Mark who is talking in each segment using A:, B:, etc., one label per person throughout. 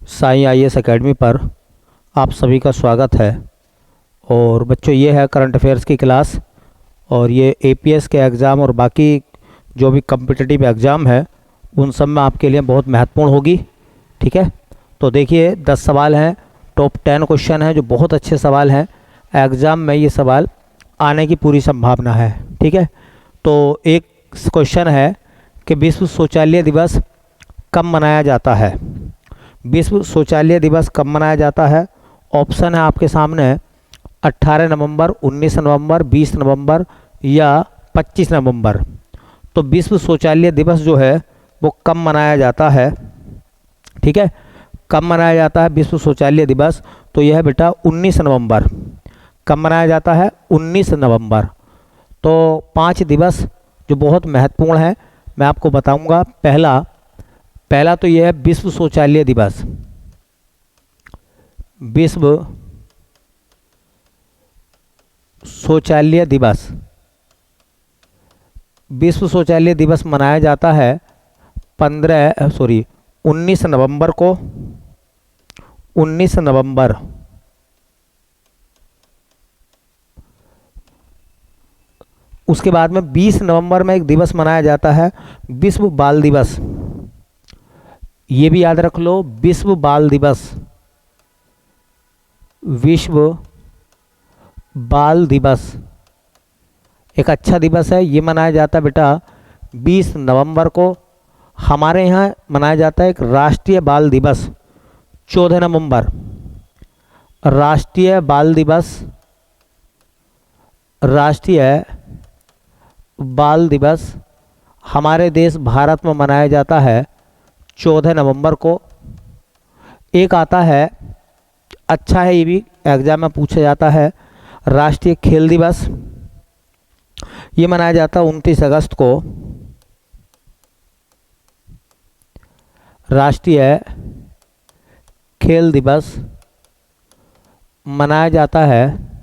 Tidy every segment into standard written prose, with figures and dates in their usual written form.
A: Sai IAS academy पर आप सभी का स्वागत है। और बच्चों, ये है करंट अफेयर्स की क्लास और ये एपीएस के एग्ज़ाम और बाकी जो भी कम्पिटिटिव एग्ज़ाम है उन सब में आपके लिए बहुत महत्वपूर्ण होगी। ठीक है, तो देखिए 10 सवाल हैं, टॉप 10 क्वेश्चन हैं जो बहुत अच्छे सवाल हैं। एग्ज़ाम में ये सवाल आने की पूरी संभावना है। ठीक है, तो एक क्वेश्चन है कि विश्व शौचालय दिवस कब मनाया जाता है। विश्व शौचालय दिवस कब मनाया जाता है? ऑप्शन है आपके सामने 18 नवंबर, 19 नवंबर, 20 नवंबर या 25 नवंबर। तो विश्व शौचालय दिवस जो है वो कब मनाया जाता है? ठीक है, कब मनाया जाता है विश्व शौचालय दिवस? तो यह है बेटा 19 नवंबर। कब मनाया जाता है? 19 नवंबर। तो 5 दिवस जो बहुत महत्वपूर्ण है मैं आपको बताऊंगा। पहला तो यह है विश्व शौचालय दिवस। विश्व शौचालय दिवस, विश्व शौचालय दिवस मनाया जाता है 19 नवंबर को। 19 नवंबर। उसके बाद में 20 नवंबर में एक दिवस मनाया जाता है, विश्व बाल दिवस। ये भी याद रख लो, विश्व बाल दिवस। विश्व बाल दिवस एक अच्छा दिवस है, ये मनाया जाता है बेटा 20 नवंबर को। हमारे यहाँ मनाया जाता है एक राष्ट्रीय बाल दिवस 14 नवंबर। राष्ट्रीय बाल दिवस, राष्ट्रीय बाल दिवस हमारे देश भारत में मनाया जाता है 14 नवंबर को। एक आता है, अच्छा है, ये भी एग्जाम में पूछा जाता है, राष्ट्रीय खेल दिवस। ये मनाया जाता है 29 अगस्त को। राष्ट्रीय खेल दिवस मनाया जाता है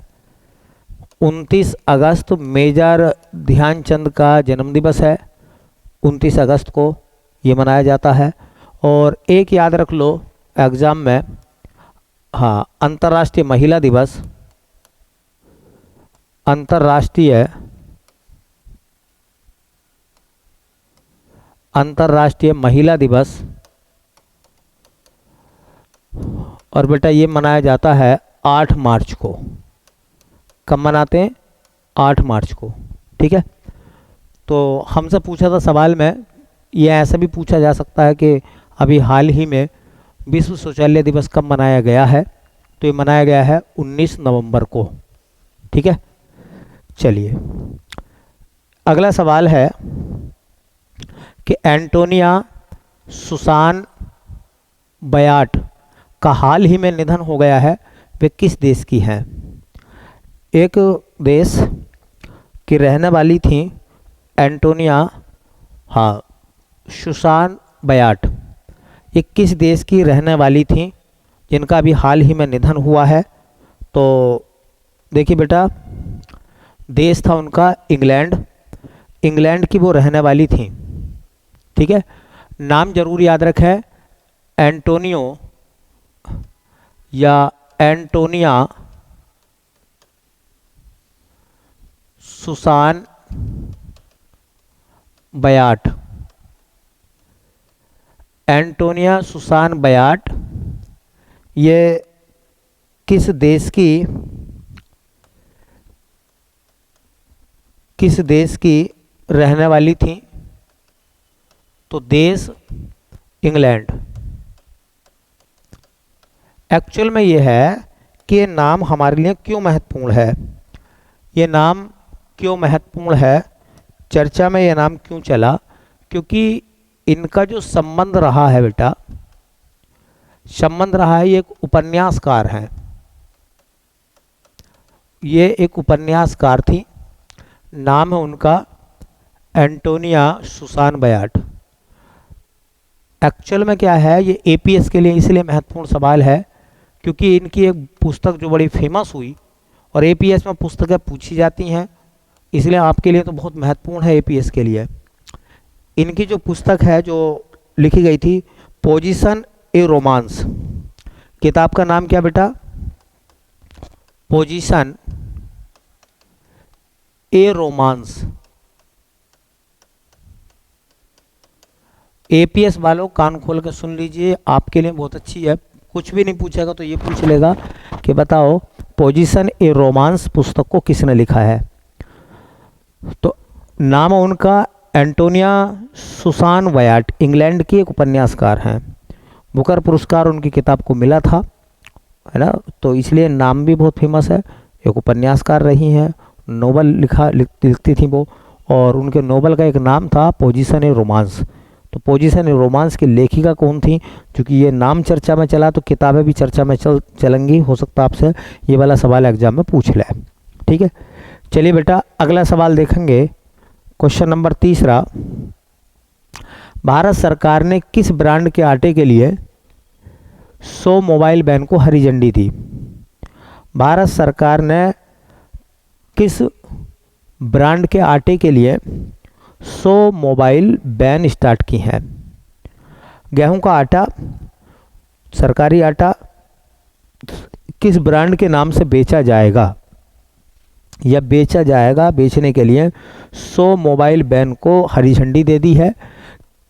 A: 29 अगस्त। मेजर ध्यानचंद का जन्मदिवस है, 29 अगस्त को ये मनाया जाता है। और एक याद रख लो एग्ज़ाम में, हाँ, अंतर्राष्ट्रीय महिला दिवस। अंतर्राष्ट्रीय महिला दिवस, और बेटा ये मनाया जाता है 8 मार्च को। कब मनाते हैं? 8 मार्च को। ठीक है, तो हमसे पूछा था सवाल में, ये ऐसा भी पूछा जा सकता है कि अभी हाल ही में विश्व शौचालय दिवस कब मनाया गया है? तो ये मनाया गया है 19 नवंबर को। ठीक है, चलिए अगला सवाल है कि एंटोनिया सुसान बयाट का हाल ही में निधन हो गया है, वे किस देश की हैं? एक देश की रहने वाली थी एंटोनिया, हाँ, सुसान बयाट। ये किस देश की रहने वाली थी जिनका अभी हाल ही में निधन हुआ है? तो देखिए बेटा, देश था उनका इंग्लैंड। इंग्लैंड की वो रहने वाली थी। ठीक है, नाम जरूर याद रखें, एंटोनियो या एंटोनिया सुसान बयाट। एंटोनिया सुसान बयाट ये किस देश की रहने वाली थी? तो देश इंग्लैंड। एक्चुअल में ये है कि ये नाम हमारे लिए क्यों महत्वपूर्ण है। ये नाम क्यों महत्वपूर्ण है, चर्चा में ये नाम क्यों चला? क्योंकि इनका जो संबंध रहा है बेटा, संबंध रहा है, ये एक उपन्यासकार हैं। ये एक उपन्यासकार थी, नाम है उनका एंटोनिया सुसान बयाट। एक्चुअल में क्या है, ये एपीएस के लिए इसलिए महत्वपूर्ण सवाल है क्योंकि इनकी एक पुस्तक जो बड़ी फेमस हुई, और एपीएस में पुस्तकें पूछी जाती हैं, इसलिए आपके लिए तो बहुत महत्वपूर्ण है एपीएस के लिए। इनकी जो पुस्तक है जो लिखी गई थी, पोजीशन ए रोमांस, किताब का नाम क्या बेटा? Position A romance. एपीएस वालों कान खोल के सुन लीजिए, आपके लिए बहुत अच्छी है। कुछ भी नहीं पूछेगा तो ये पूछ लेगा कि बताओ पोजीशन ए रोमांस पुस्तक को किसने लिखा है। तो नाम उनका एंटोनिया सुसान वयाट, इंग्लैंड की एक उपन्यासकार हैं। बुकर पुरस्कार उनकी किताब को मिला था, है ना, तो इसलिए नाम भी बहुत फेमस है। एक उपन्यासकार रही हैं, नोवेल लिखती थी वो, और उनके नोवेल का एक नाम था पोजीशन ए रोमांस। तो पोजीशन ए रोमांस की लेखिका कौन थी? क्योंकि ये नाम चर्चा में चला तो किताबें भी चर्चा में चलेंगी। हो सकता है आपसे ये वाला सवाल एग्जाम में पूछ ले। ठीक है, चलिए बेटा अगला सवाल देखेंगे। क्वेश्चन नंबर 3, भारत सरकार ने किस ब्रांड के आटे के लिए 100 मोबाइल वैन को हरी झंडी दी? भारत सरकार ने किस ब्रांड के आटे के लिए 100 मोबाइल वैन स्टार्ट की हैं? गेहूं का आटा, सरकारी आटा किस ब्रांड के नाम से बेचा जाएगा या बेचा जाएगा? बेचने के लिए 100 मोबाइल वैन को हरी झंडी दे दी है।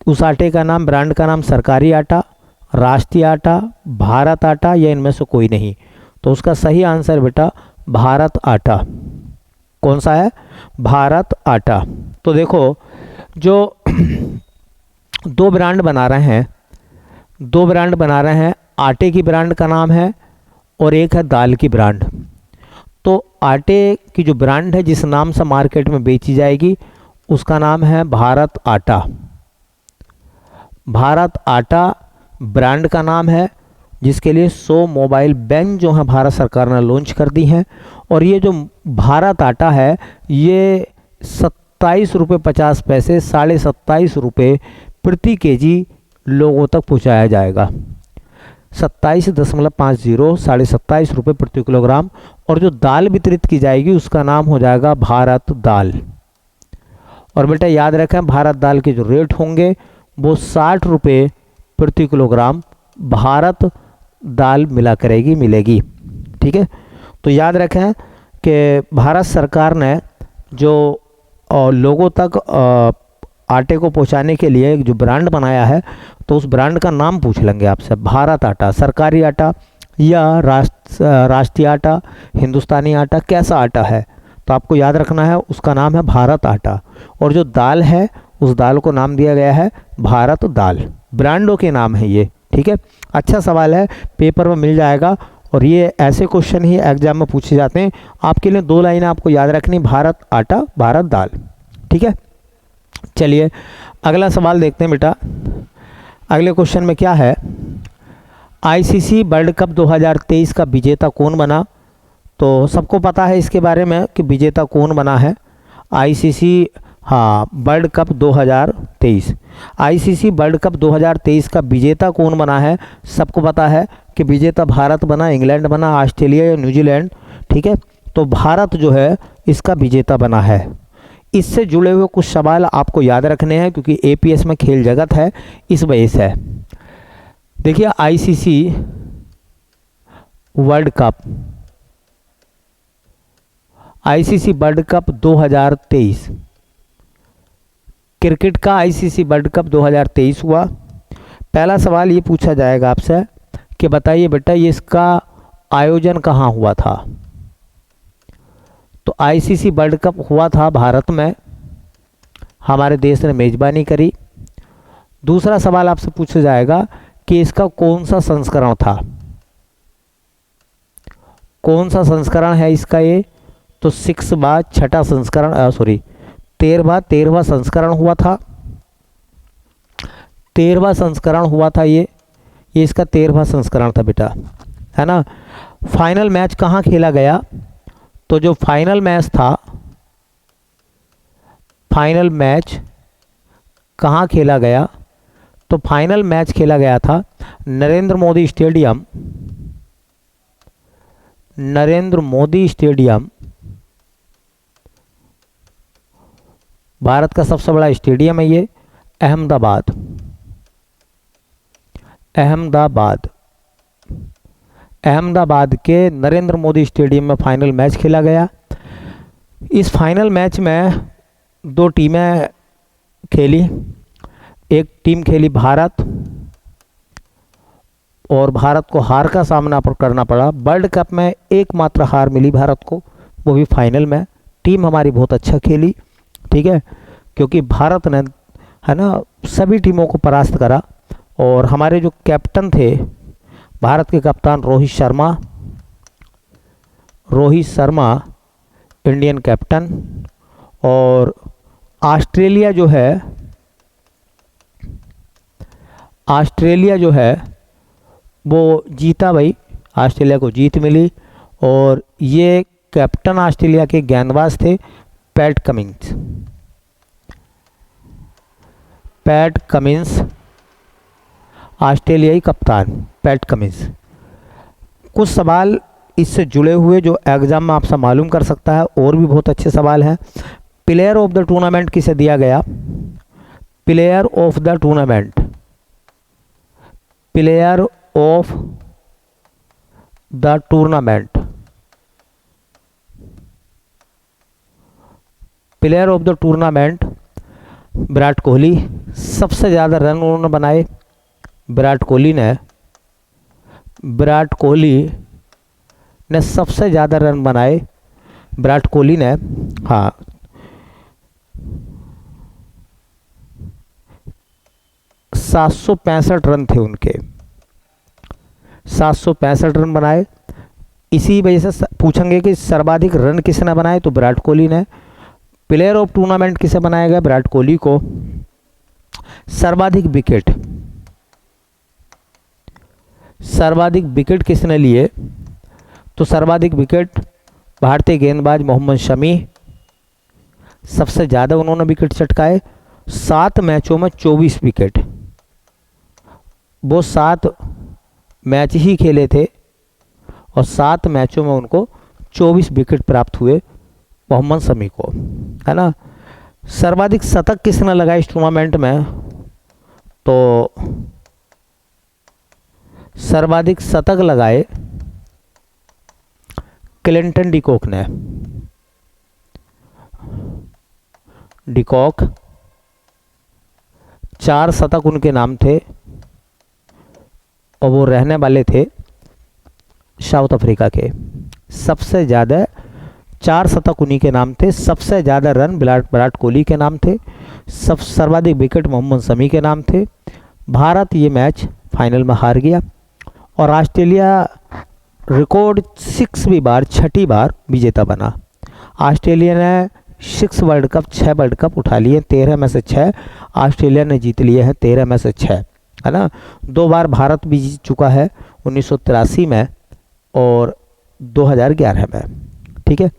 A: उस आटे का नाम, ब्रांड का नाम सरकारी आटा, राष्ट्रीय आटा, भारत आटा या इनमें से कोई नहीं। तो उसका सही आंसर बेटा भारत आटा। कौन सा है? भारत आटा। तो देखो जो दो ब्रांड बना रहे हैं, आटे की ब्रांड का नाम है और एक है दाल की ब्रांड। तो आटे की जो ब्रांड है जिस नाम से मार्केट में बेची जाएगी उसका नाम है भारत आटा। भारत आटा ब्रांड का नाम है जिसके लिए 100 मोबाइल वैन जो है भारत सरकार ने लॉन्च कर दी हैं। और ये जो भारत आटा है ये 27 रुपये 50 पैसे, 27.5 रुपये प्रति केजी लोगों तक पहुंचाया जाएगा। 27.50, 27.5 रुपये प्रति किलोग्राम। और जो दाल वितरित की जाएगी उसका नाम हो जाएगा भारत दाल। और बेटा याद रखें भारत दाल के जो रेट होंगे वो 60 रुपये प्रति किलोग्राम भारत दाल मिलेगी। ठीक है, तो याद रखें कि भारत सरकार ने जो लोगों तक आटे को पहुंचाने के लिए जो ब्रांड बनाया है तो उस ब्रांड का नाम पूछ लेंगे आपसे। भारत आटा, सरकारी आटा या राष्ट्रीय आटा, हिंदुस्तानी आटा, कैसा आटा है? तो आपको याद रखना है उसका नाम है भारत आटा। और जो दाल है उस दाल को नाम दिया गया है भारत दाल। ब्रांडों के नाम है ये। ठीक है, अच्छा सवाल है, पेपर में मिल जाएगा। और ये ऐसे क्वेश्चन ही एग्जाम में पूछे जाते हैं। आपके लिए 2 लाइनें आपको याद रखनी, भारत आटा, भारत दाल। ठीक है, चलिए अगला सवाल देखते हैं बेटा। अगले क्वेश्चन में क्या है? आईसीसी वर्ल्ड कप 2023 का विजेता कौन बना? तो सबको पता है इसके बारे में कि विजेता कौन बना है। ICC world cup 2023, ICC world cup 2023 का विजेता कौन बना है? सबको पता है कि विजेता भारत बना, इंग्लैंड बना, ऑस्ट्रेलिया या न्यूजीलैंड। ठीक है, तो भारत जो है इसका विजेता बना है। इससे जुड़े हुए कुछ सवाल आपको याद रखने हैं क्योंकि एपीएस में खेल जगत है, इस वजह से। देखिए ICC world cup, ICC world cup 2023, cricket का आईसीसी वर्ल्ड कप 2023 हुआ। पहला सवाल ये पूछा जाएगा आपसे कि बताइए बेटा ये इसका आयोजन कहाँ हुआ था? तो आईसीसी वर्ल्ड कप हुआ था भारत में, हमारे देश ने मेजबानी करी। दूसरा सवाल आपसे पूछा जाएगा कि इसका कौन सा संस्करण था? कौन सा संस्करण है इसका? ये तो 6वां छठा संस्करण, 13वां संस्करण हुआ था। 13वां संस्करण हुआ था ये इसका 13वां संस्करण था बेटा, है ना। फाइनल मैच कहाँ खेला गया? तो जो फाइनल मैच था, फाइनल मैच कहाँ खेला गया? तो फाइनल मैच खेला गया था नरेंद्र मोदी स्टेडियम, नरेंद्र मोदी स्टेडियम भारत का सबसे बड़ा स्टेडियम है ये, अहमदाबाद, अहमदाबाद। अहमदाबाद के नरेंद्र मोदी स्टेडियम में फाइनल मैच खेला गया। इस फाइनल मैच में दो टीमें खेली। एक टीम खेली भारत, और भारत को हार का सामना करना पड़ा। वर्ल्ड कप में एकमात्र हार मिली भारत को, वो भी फाइनल में। टीम हमारी बहुत अच्छा खेली, ठीक है, क्योंकि भारत ने, है ना, सभी टीमों को परास्त करा। और हमारे जो कैप्टन थे, भारत के कप्तान रोहित शर्मा इंडियन कैप्टन, और ऑस्ट्रेलिया जो है वो जीता भाई, ऑस्ट्रेलिया को जीत मिली। और ये कैप्टन ऑस्ट्रेलिया के गेंदबाज थे पैट कमिंस, ऑस्ट्रेलियाई कप्तान पैट कमिंस। कुछ सवाल इससे जुड़े हुए जो एग्जाम में आपसे मालूम कर सकता है, और भी बहुत अच्छे सवाल हैं। प्लेयर ऑफ द टूर्नामेंट किसे दिया गया? Player of the tournament Virat Kohli. सबसे ज़्यादा रन उन्होंने बनाए विराट कोहली ने सबसे ज़्यादा रन बनाए विराट कोहली ने। हाँ, 765 रन थे उनके, 765 रन बनाए। इसी वजह से पूछेंगे कि सर्वाधिक रन किसने बनाए, तो विराट कोहली ने। प्लेयर ऑफ टूर्नामेंट किसे बनाया गया? विराट कोहली को। सर्वाधिक विकेट किसने लिए? तो सर्वाधिक विकेट भारतीय गेंदबाज मोहम्मद शमी, सबसे ज़्यादा उन्होंने विकेट चटकाए। 7 मैचों में 24 विकेट। वो 7 मैच ही खेले थे और 7 मैचों में उनको 24 विकेट प्राप्त हुए मोहम्मद शमी को, है ना। सर्वाधिक शतक किसने लगाए इस टूर्नामेंट में? तो सर्वाधिक शतक लगाए क्लिंटन डिकॉक। 4 शतक उनके नाम थे, और वो रहने वाले थे साउथ अफ्रीका के। सबसे ज़्यादा 4 शतक उन्हीं के नाम थे। सबसे ज़्यादा रन विराट कोहली के नाम थे। सर्वाधिक विकेट मोहम्मद शमी के नाम थे। भारत ये मैच फाइनल में हार गया, और ऑस्ट्रेलिया रिकॉर्ड 6वीं बार, 6ठी बार विजेता बना। ऑस्ट्रेलिया ने 6 वर्ल्ड कप उठा लिए, 13 में से 6 ऑस्ट्रेलिया ने जीत लिए हैं, 13 में से 6, है ना। 2 बार भारत भी जीत चुका है, 1983 में और 2011 में, ठीक है।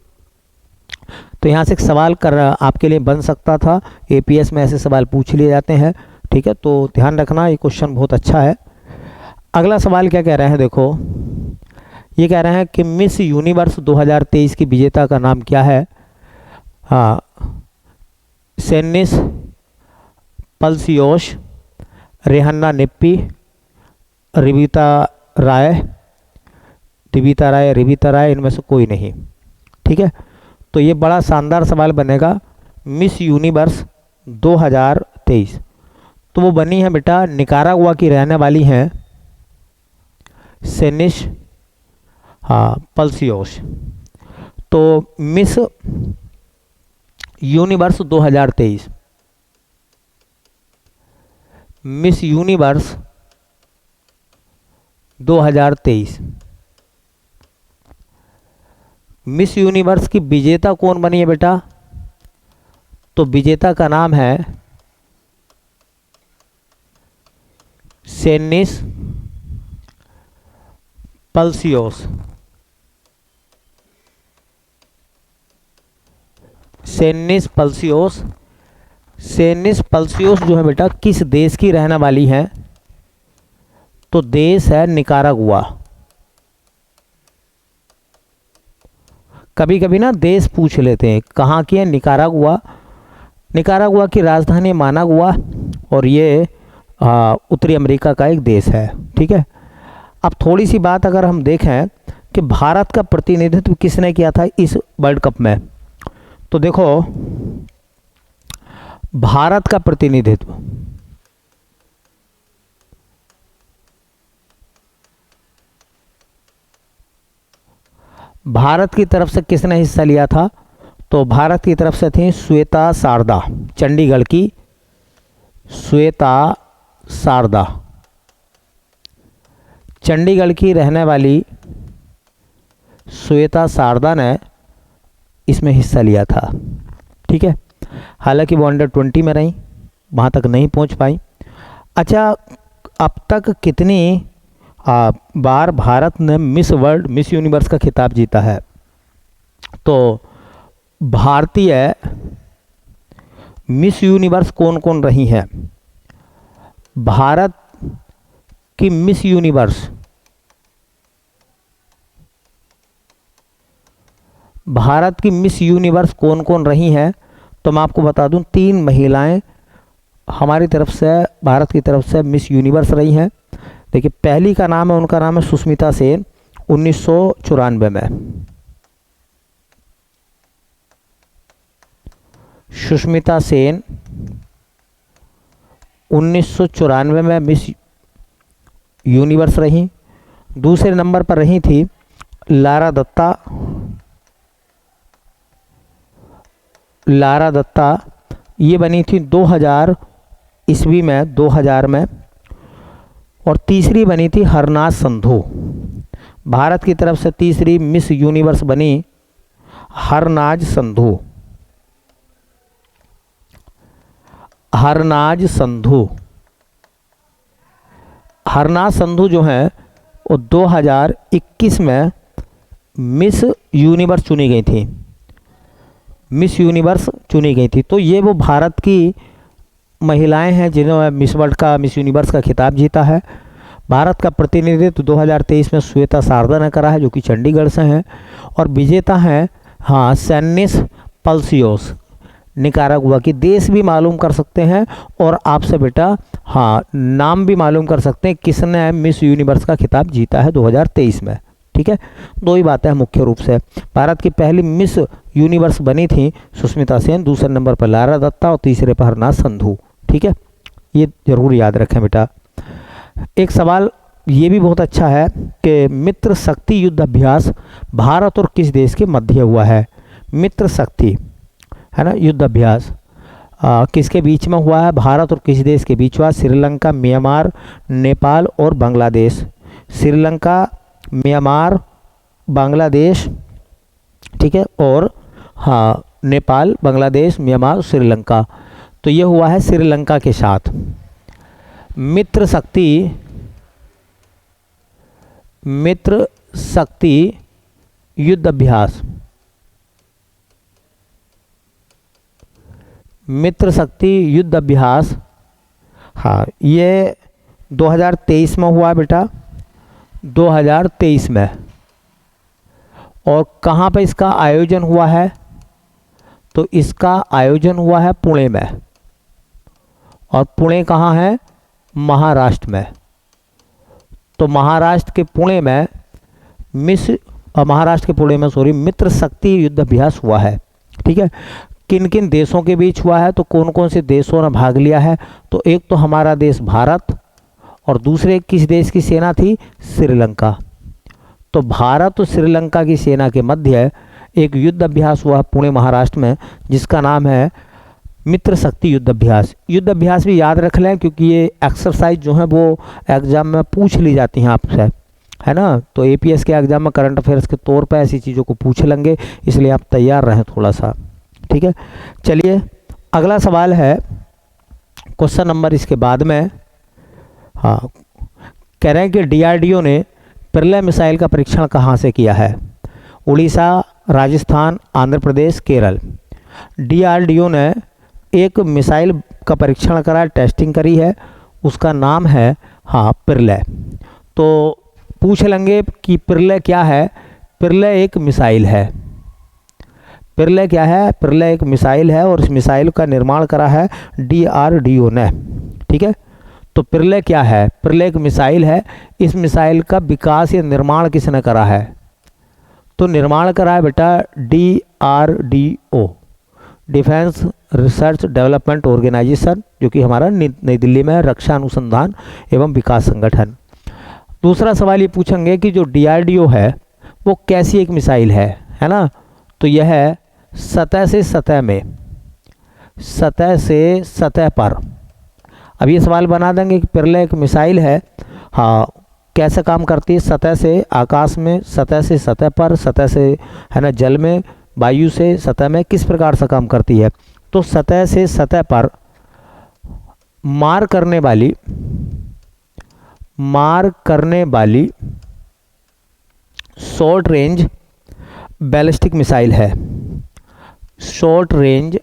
A: तो यहाँ से एक सवाल आपके लिए बन सकता था, एपीएस में ऐसे सवाल पूछ लिए जाते हैं, ठीक है। तो ध्यान रखना, ये क्वेश्चन बहुत अच्छा है। अगला सवाल क्या कह रहे हैं, देखो ये कह रहे हैं कि मिस यूनिवर्स 2023 की विजेता का नाम क्या है? हाँ, सेनिस पल्सियोश, रेहन्ना निप्पी, रिविता राय, इनमें से कोई नहीं, ठीक है। तो ये बड़ा शानदार सवाल बनेगा। मिस यूनिवर्स 2023 तो वो बनी है बेटा, निकारागुआ की रहने वाली हैं सेनिस पल्सियोश। तो miss universe 2023, miss universe 2023, miss universe की विजेता कौन बनी है बेटा? तो विजेता का नाम है सेनिस पल्सियोस। सेनिस पल्सियोस जो है बेटा किस देश की रहने वाली हैं? तो देश है निकारागुआ। कभी कभी ना देश पूछ लेते हैं, कहाँ की है? निकारागुआ। निकारागुआ की राजधानी मानागुआ, और ये उत्तरी अमेरिका का एक देश है, ठीक है। अब थोड़ी सी बात अगर हम देखें कि भारत का प्रतिनिधित्व किसने किया था इस वर्ल्ड कप में, तो देखो भारत का प्रतिनिधित्व भारत की तरफ से किसने हिस्सा लिया था, तो भारत की तरफ से थी श्वेता शारदा, चंडीगढ़ की श्वेता शारदा, चंडीगढ़ की रहने वाली श्वेता शारदा ने इसमें हिस्सा लिया था। ठीक है, हालांकि वो अंडर 20 में रही, वहाँ तक नहीं पहुँच पाई। अच्छा, अब तक कितनी बार भारत ने मिस वर्ल्ड, मिस यूनिवर्स का खिताब जीता है, तो भारतीय मिस यूनिवर्स कौन कौन रही हैं? भारत की मिस यूनिवर्स, भारत की मिस यूनिवर्स कौन कौन रही हैं, तो मैं आपको बता दूं 3 महिलाएं हमारी तरफ से, भारत की तरफ से मिस यूनिवर्स रही हैं। देखिए, पहली का नाम है, उनका नाम है सुष्मिता सेन, 1994 में। सुष्मिता सेन 1994 में मिस यूनिवर्स रही। दूसरे नंबर पर रही थी लारा दत्ता, लारा दत्ता ये बनी थी 2000 ईस्वी में, 2000 में। और तीसरी बनी थी हरनाज संधू, भारत की तरफ से तीसरी मिस यूनिवर्स बनी हरनाज संधू, हरनाज संधू। हरनाज संधू जो हैं वो 2021 में मिस यूनिवर्स चुनी गई थी, मिस यूनिवर्स चुनी गई थी। तो ये वो भारत की महिलाएं हैं जिन्होंने मिस वर्ल्ड का, मिस यूनिवर्स का खिताब जीता है। भारत का प्रतिनिधित्व 2023 में श्वेता शारदा ने करा है, जो कि चंडीगढ़ से हैं। और विजेता हैं हाँ सैनिस पल्सियोस, निकारागुआ की। देश भी मालूम कर सकते हैं और आपसे बेटा हाँ नाम भी मालूम कर सकते हैं किसने मिस यूनिवर्स का खिताब जीता है 2023 में। ठीक है, 2 ही बातें हैं मुख्य रूप से। भारत की पहली मिस यूनिवर्स बनी थी सुष्मिता सेन, दूसरे नंबर पर लारा दत्ता और तीसरे पर हरनाज संधू। ठीक है, ये जरूर याद रखें बेटा। एक सवाल ये भी बहुत अच्छा है कि मित्र शक्ति युद्ध अभ्यास भारत और किस देश के मध्य हुआ है? मित्र शक्ति है ना युद्ध अभ्यास किसके बीच में हुआ है? भारत और किस देश के बीच हुआ? श्रीलंका, म्यांमार, नेपाल और बांग्लादेश। श्रीलंका, म्यांमार, बांग्लादेश, ठीक है, और हाँ नेपाल, बांग्लादेश, म्यांमार, श्रीलंका। तो ये हुआ है श्रीलंका के साथ। मित्र शक्ति, मित्र शक्ति युद्ध अभ्यास, मित्र शक्ति युद्ध अभ्यास हाँ ये 2023 में हुआ बेटा, 2023 में। और कहाँ पे इसका आयोजन हुआ है? तो इसका आयोजन हुआ है पुणे में। और पुणे कहाँ है? महाराष्ट्र में। तो महाराष्ट्र के पुणे में महाराष्ट्र के पुणे में मित्र शक्ति युद्ध अभ्यास हुआ है। ठीक है, किन किन देशों के बीच हुआ है? तो कौन कौन से देशों ने भाग लिया है? तो एक तो हमारा देश भारत, और दूसरे किस देश की सेना थी? श्रीलंका। तो भारत और श्रीलंका की सेना के मध्य एक युद्ध अभ्यास हुआ पुणे महाराष्ट्र में, जिसका नाम है मित्र शक्ति युद्ध अभ्यास। युद्ध अभ्यास भी याद रख लें, क्योंकि ये एक्सरसाइज जो है वो एग्जाम में पूछ ली जाती हैं आपसे, है ना। तो एपीएस के एग्जाम में करंट अफेयर्स के तौर पर ऐसी चीज़ों को पूछ लेंगे, इसलिए आप तैयार रहें थोड़ा सा। ठीक है, चलिए अगला सवाल है, क्वेश्चन नंबर इसके बाद में हाँ कह रहे हैं कि डीआरडीओ ने प्रलय मिसाइल का परीक्षण कहाँ से किया है? उड़ीसा, राजस्थान, आंध्र प्रदेश, केरल। डीआरडीओ ने एक मिसाइल का परीक्षण करा, टेस्टिंग करी है, उसका नाम है हाँ प्रलय। तो पूछ लेंगे कि प्रलय क्या है? प्रलय एक मिसाइल है। प्रलय क्या है? प्रलय एक मिसाइल है और इस मिसाइल का निर्माण करा है डीआरडीओ ने। ठीक है, तो प्रलय क्या है? प्रलय एक मिसाइल है। इस मिसाइल का विकास या निर्माण किसने करा है? तो निर्माण करा है बेटा DRDO, defence research development organisation, जो कि हमारा नई दिल्ली में है, रक्षा अनुसंधान एवं विकास संगठन। दूसरा सवाल ये पूछेंगे कि जो DRDO है वो कैसी एक मिसाइल है ना? तो यह है सतह से सतह में, सतह से सतह पर। अब ये सवाल बना देंगे कि प्रलय एक मिसाइल है, हाँ, कैसे काम करती है? सतह से आकाश में, सतह से सतह पर, सतह से है ना जल में, वायु से सतह में, किस प्रकार से काम करती है? तो सतह से सतह पर मार करने वाली शॉर्ट रेंज बैलिस्टिक मिसाइल है। शॉर्ट रेंज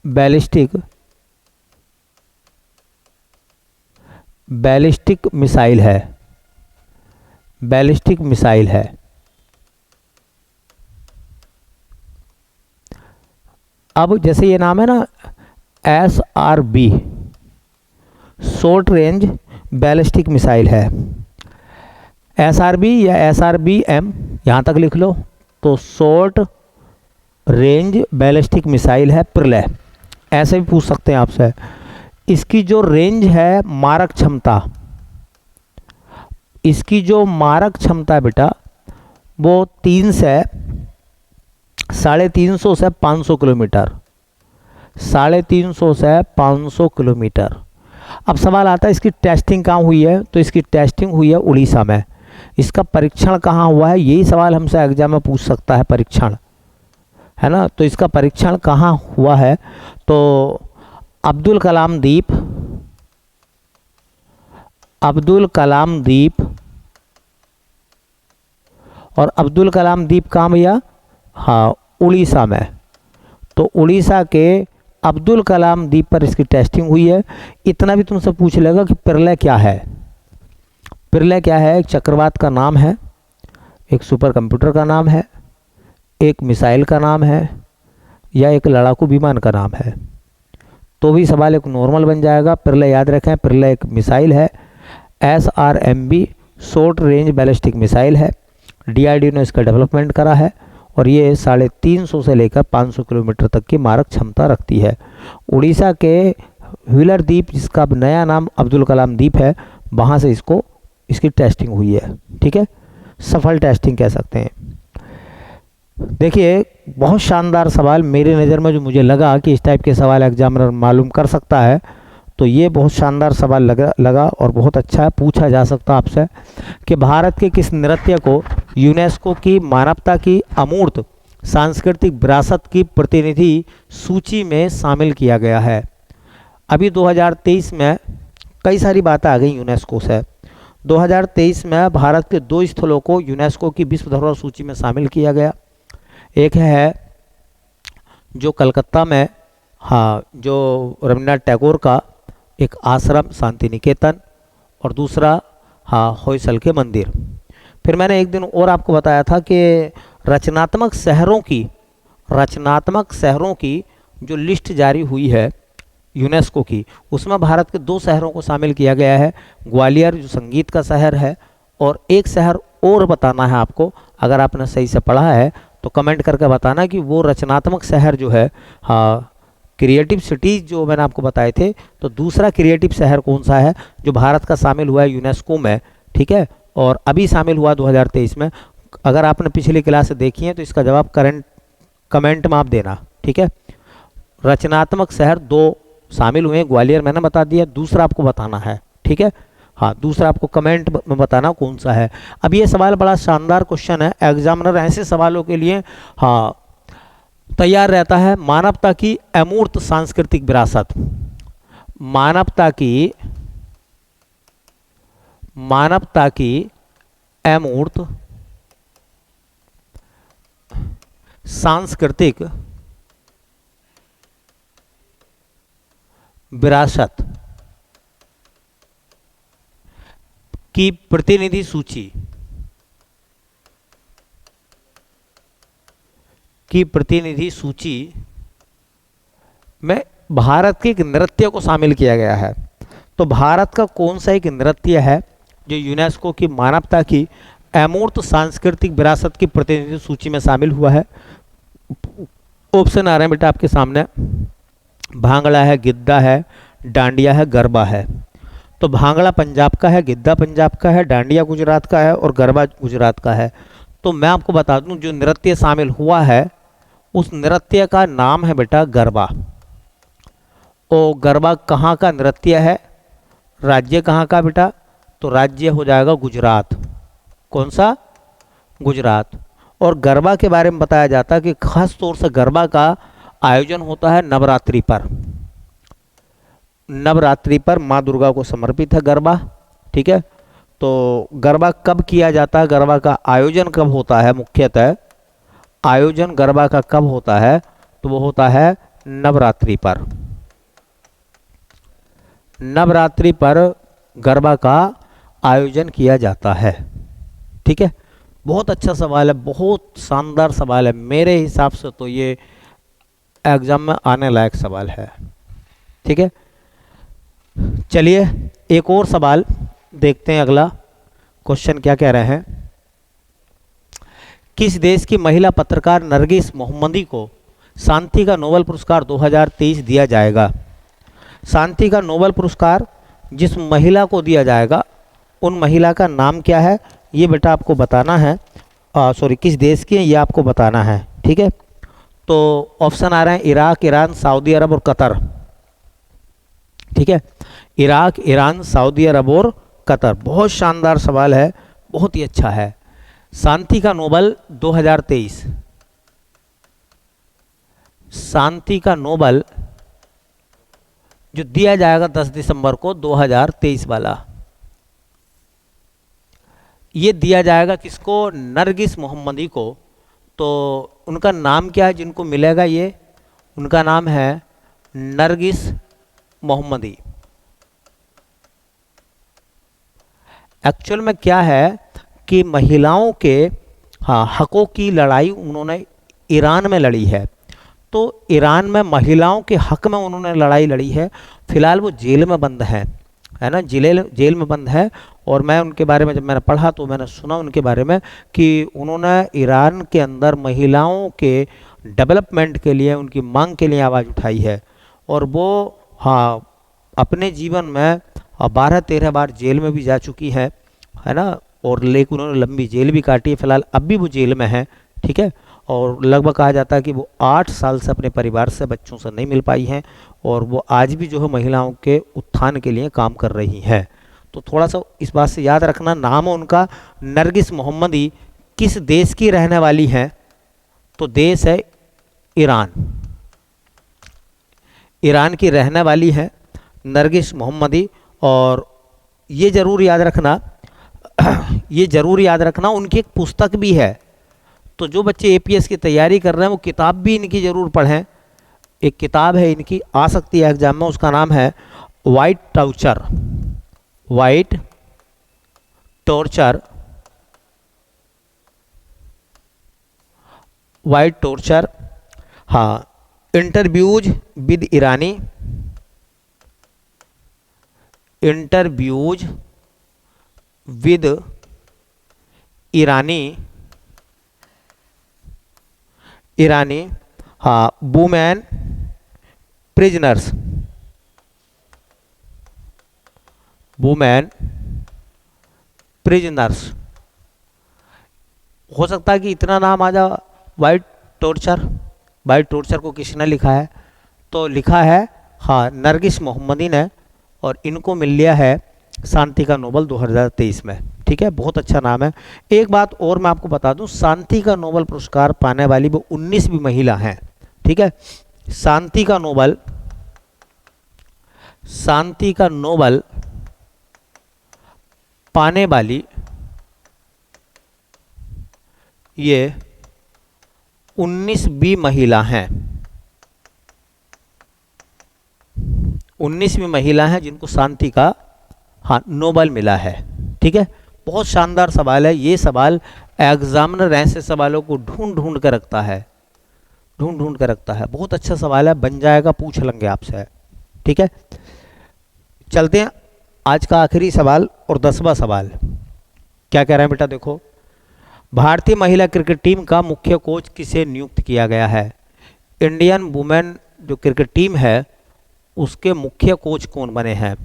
A: बैलिस्टिक मिसाइल है, बैलिस्टिक मिसाइल है। अब जैसे ये नाम है ना SRB, short range ballistic missile है। SRB या SRBM यहाँ तक लिख लो। तो शॉर्ट रेंज बैलिस्टिक मिसाइल है प्रलय। ऐसे भी पूछ सकते हैं आपसे। इसकी जो रेंज है, मारक क्षमता, इसकी जो मारक क्षमता है बेटा वो 3 से 350 से 500 किलोमीटर, 350 से 500 किलोमीटर। अब सवाल आता है इसकी टेस्टिंग कहाँ हुई है? तो इसकी टेस्टिंग हुई है उड़ीसा में। इसका परीक्षण कहाँ हुआ है? यही सवाल हमसे एग्जाम में पूछ सकता है, परीक्षण, है ना? तो इसका परीक्षण कहाँ हुआ है? तो अब्दुल कलाम द्वीप, और अब्दुल कलाम द्वीप कहाँ भैया? हाँ, उड़ीसा में। तो उड़ीसा के अब्दुल कलाम द्वीप पर इसकी टेस्टिंग हुई है। इतना भी तुमसे पूछ लेगा कि प्रलय क्या है? प्रलय क्या है? एक चक्रवात का नाम है, एक सुपर कंप्यूटर का नाम है, एक मिसाइल का नाम है, या एक लड़ाकू विमान का नाम है। तो भी सवाल एक नॉर्मल बन जाएगा। प्रलय याद रखें, प्रलय एक मिसाइल है, SRMB short range ballistic missile है। DRDO ने इसका डेवलपमेंट करा है और ये 350 से लेकर 500 किलोमीटर तक की मारक क्षमता रखती है। उड़ीसा के व्हीलर द्वीप, जिसका अब नया नाम अब्दुल कलाम द्वीप है, वहाँ से इसकी टेस्टिंग हुई है। ठीक है, सफल टेस्टिंग कह सकते हैं। देखिए, बहुत शानदार सवाल मेरी नज़र में, जो मुझे लगा कि इस टाइप के सवाल एग्जामिनर मालूम कर सकता है, तो ये बहुत शानदार सवाल लगा और बहुत अच्छा है। पूछा जा सकता आपसे कि भारत के किस नृत्य को यूनेस्को की मानवता की अमूर्त सांस्कृतिक विरासत की प्रतिनिधि सूची में शामिल किया गया है? अभी 2023 में कई सारी बातें आ गई यूनेस्को से। 2023 में भारत के 2 स्थलों को यूनेस्को की विश्व धरोहर सूची में शामिल किया गया। एक है जो कलकत्ता में, हाँ, जो रविन्द्रनाथ टैगोर का एक आश्रम शांति निकेतन, और दूसरा हाँ होयसल के मंदिर। फिर मैंने एक दिन और आपको बताया था कि रचनात्मक शहरों की जो लिस्ट जारी हुई है यूनेस्को की, उसमें भारत के 2 शहरों को शामिल किया गया है। ग्वालियर जो संगीत का शहर है, और एक शहर और बताना है आपको। अगर आपने सही से पढ़ा है तो कमेंट करके बताना कि वो रचनात्मक शहर जो है, हाँ, क्रिएटिव सिटीज़ जो मैंने आपको बताए थे, तो दूसरा क्रिएटिव शहर कौन सा है जो भारत का शामिल हुआ है यूनेस्को में? ठीक है, और अभी शामिल हुआ 2023 में। अगर आपने पिछली क्लास से देखी है तो इसका जवाब कमेंट में आप देना। ठीक है, रचनात्मक शहर 2 शामिल हुए, ग्वालियर मैंने बता दिया, दूसरा आपको बताना है। ठीक है, हाँ, दूसरा आपको कमेंट में बताना कौन सा है। अब ये सवाल बड़ा शानदार क्वेश्चन है। एग्जामिनर ऐसे सवालों के लिए हाँ तैयार रहता है। मानवता की अमूर्त सांस्कृतिक विरासत, मानवता की अमूर्त सांस्कृतिक विरासत की प्रतिनिधि सूची में भारत के एक नृत्य को शामिल किया गया है। तो भारत का कौन सा एक नृत्य है जो यूनेस्को की मानवता की अमूर्त सांस्कृतिक विरासत की प्रतिनिधि सूची में शामिल हुआ है? ऑप्शन आ रहे हैं बेटा आपके सामने, भांगड़ा है, गिद्दा है, डांडिया है, गरबा है। तो भांगड़ा पंजाब का है, गिद्दा पंजाब का है, डांडिया गुजरात का है और गरबा गुजरात का है। तो मैं आपको बता दूं जो नृत्य शामिल हुआ है उस नृत्य का नाम है बेटा गरबा। और गरबा कहाँ का नृत्य है, राज्य कहाँ का बेटा? तो राज्य हो जाएगा गुजरात। कौन सा? गुजरात। और गरबा के बारे में बताया जाता है कि खास तौर से गरबा का आयोजन होता है नवरात्रि पर। नवरात्रि पर माँ दुर्गा को समर्पित है गरबा, ठीक है। तो गरबा कब किया जाता है, गरबा का आयोजन कब होता है? मुख्यतः आयोजन गरबा का कब होता है? तो वो होता है नवरात्रि पर। नवरात्रि पर गरबा का आयोजन किया जाता है, ठीक है। बहुत अच्छा सवाल है, बहुत शानदार सवाल है। मेरे हिसाब से तो ये एग्जाम में आने लायक सवाल है, ठीक है। चलिए एक और सवाल देखते हैं, अगला क्वेश्चन क्या कह रहे हैं। किस देश की महिला पत्रकार नरगिस मोहम्मदी को शांति का नोबेल पुरस्कार 2023 दिया जाएगा? शांति का नोबेल पुरस्कार जिस महिला को दिया जाएगा उन महिला का नाम क्या है, ये बेटा आपको बताना है। सॉरी, किस देश की है ये आपको बताना है, ठीक है। तो ऑप्शन आ रहे हैं इराक, ईरान, सऊदी अरब और कतर, ठीक है। इराक, ईरान, सऊदी अरब और कतर। बहुत शानदार सवाल है, बहुत ही अच्छा है। शांति का नोबेल 2023, शांति का नोबेल जो दिया जाएगा 10 दिसंबर को 2023 वाला, ये दिया जाएगा किसको? नरगिस मोहम्मदी को। तो उनका नाम क्या है जिनको मिलेगा ये? उनका नाम है नरगिस मोहम्मदी। एक्चुअल में क्या है कि महिलाओं के हकों की लड़ाई उन्होंने ईरान में लड़ी है। तो ईरान में महिलाओं के हक में उन्होंने लड़ाई लड़ी है। फिलहाल वो जेल में बंद है ना, जेल में बंद है। और मैं उनके बारे में जब मैंने पढ़ा तो मैंने सुना उनके बारे में कि उन्होंने ईरान के अंदर महिलाओं के डेवलपमेंट के लिए, उनकी मांग के लिए आवाज़ उठाई है। और वो अपने जीवन में 12-13 बार जेल में भी जा चुकी है ना। और लेकिन उन्होंने लंबी जेल भी काटी है। फिलहाल अब भी वो जेल में है, ठीक है। और लगभग कहा जाता है कि वो 8 साल से अपने परिवार से, बच्चों से नहीं मिल पाई हैं। और वो आज भी जो है महिलाओं के उत्थान के लिए काम कर रही हैं। तो थोड़ा सा इस बात से याद रखना, नाम है उनका नरगिस मोहम्मदी। किस देश की रहने वाली हैं? तो देश है ईरान। ईरान की रहने वाली है नरगिस मोहम्मदी। और ये ज़रूर याद रखना ये ज़रूर याद रखना उनकी एक पुस्तक भी है। तो जो बच्चे एपीएस की तैयारी कर रहे हैं वो किताब भी इनकी ज़रूर पढ़ें। एक किताब है इनकी, आ सकती है एग्जाम में, उसका नाम है white torture. White torture, white torture, हाँ, interviews with Irani, interviews with Irani, हाँ, वुमेन प्रिजनर्स, वुमेन प्रिजनर्स। हो सकता है कि इतना नाम आ जाए, वाइट टॉर्चर। वाइट टॉर्चर को किसने लिखा है? तो लिखा है नरगिस मोहम्मदी ने। और इनको मिल लिया है शांति का नोबेल 2023 में, ठीक है। बहुत अच्छा नाम है। एक बात और मैं आपको बता दूं, शांति का नोबेल पुरस्कार पाने वाली वो 19वीं महिला हैं, ठीक है। शांति का नोबेल पाने वाली ये 19वीं महिला हैं। 19वीं महिला हैं जिनको शांति का नोबेल मिला है, ठीक है। बहुत शानदार सवाल है ये। सवाल एग्जामिनर ऐसे सवालों को ढूंढ ढूंढ कर रखता है। ढूंढ ढूंढ कर रखता है। बहुत अच्छा सवाल है, बन जाएगा, पूछ लेंगे आपसे। ठीक है, चलते हैं आज का आखिरी सवाल और 10वां सवाल। क्या कह रहे हैं बेटा, देखो, भारतीय महिला क्रिकेट टीम का मुख्य कोच किसे नियुक्त किया गया है? इंडियन वुमेन जो क्रिकेट टीम है उसके मुख्य कोच कौन बने हैं?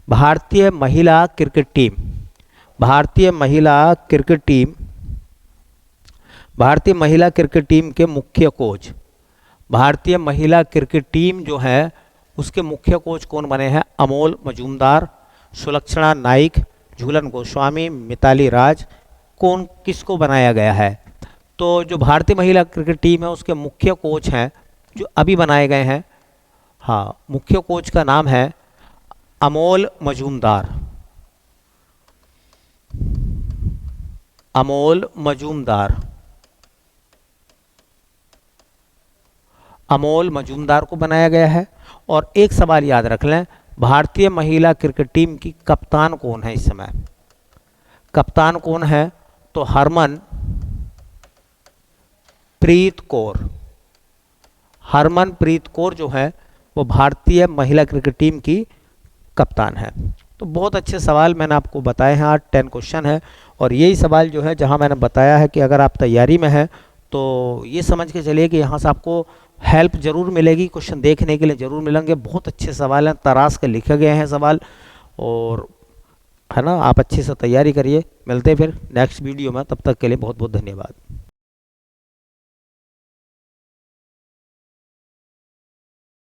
A: भारतीय महिला क्रिकेट टीम, भारतीय महिला क्रिकेट टीम, भारतीय महिला क्रिकेट टीम के मुख्य कोच, भारतीय महिला क्रिकेट टीम जो है उसके मुख्य कोच कौन बने हैं? अमोल मजूमदार, सुलक्षणा नाइक, झूलन गोस्वामी, मिताली राज, कौन किसको बनाया गया है? तो जो भारतीय महिला क्रिकेट टीम है उसके मुख्य कोच हैं जो अभी बनाए गए हैं, हाँ, मुख्य कोच का नाम है अमोल मजूमदार, अमोल मजूमदार, अमोल मजूमदार को बनाया गया है। और एक सवाल याद रख लें, भारतीय महिला क्रिकेट टीम की कप्तान कौन है इस समय? कप्तान कौन है? तो हरमन प्रीत कौर, हरमन प्रीत कौर जो है वो भारतीय महिला क्रिकेट टीम की कप्तान है। तो बहुत अच्छे सवाल मैंने आपको बताए हैं, आज 10 क्वेश्चन है। और यही सवाल जो है जहां मैंने बताया है कि अगर आप तैयारी में हैं तो ये समझ के चलिए कि यहाँ से आपको हेल्प जरूर मिलेगी, क्वेश्चन देखने के लिए ज़रूर मिलेंगे। बहुत अच्छे सवाल हैं, तराश के लिखे गए हैं सवाल, और है ना, आप अच्छे से तैयारी करिए। मिलते हैं फिर नेक्स्ट वीडियो में, तब तक के लिए बहुत बहुत धन्यवाद।